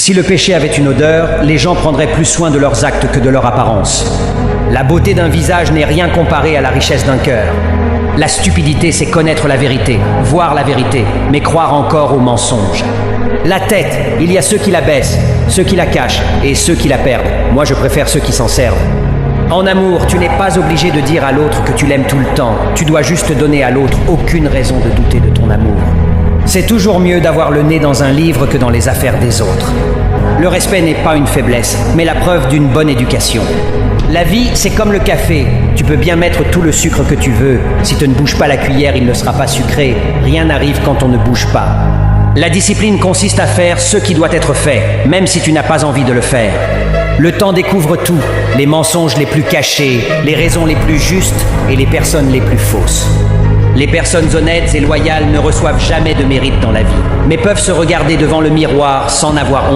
Si le péché avait une odeur, les gens prendraient plus soin de leurs actes que de leur apparence. La beauté d'un visage n'est rien comparé à la richesse d'un cœur. La stupidité, c'est connaître la vérité, voir la vérité, mais croire encore au mensonge. La tête, il y a ceux qui la baissent, ceux qui la cachent et ceux qui la perdent. Moi, je préfère ceux qui s'en servent. En amour, tu n'es pas obligé de dire à l'autre que tu l'aimes tout le temps. Tu dois juste donner à l'autre aucune raison de douter de ton amour. C'est toujours mieux d'avoir le nez dans un livre que dans les affaires des autres. Le respect n'est pas une faiblesse, mais la preuve d'une bonne éducation. La vie, c'est comme le café. Tu peux bien mettre tout le sucre que tu veux. Si tu ne bouges pas la cuillère, il ne sera pas sucré. Rien n'arrive quand on ne bouge pas. La discipline consiste à faire ce qui doit être fait, même si tu n'as pas envie de le faire. Le temps découvre tout, les mensonges les plus cachés, les raisons les plus justes et les personnes les plus fausses. Les personnes honnêtes et loyales ne reçoivent jamais de mérite dans la vie, mais peuvent se regarder devant le miroir sans avoir honte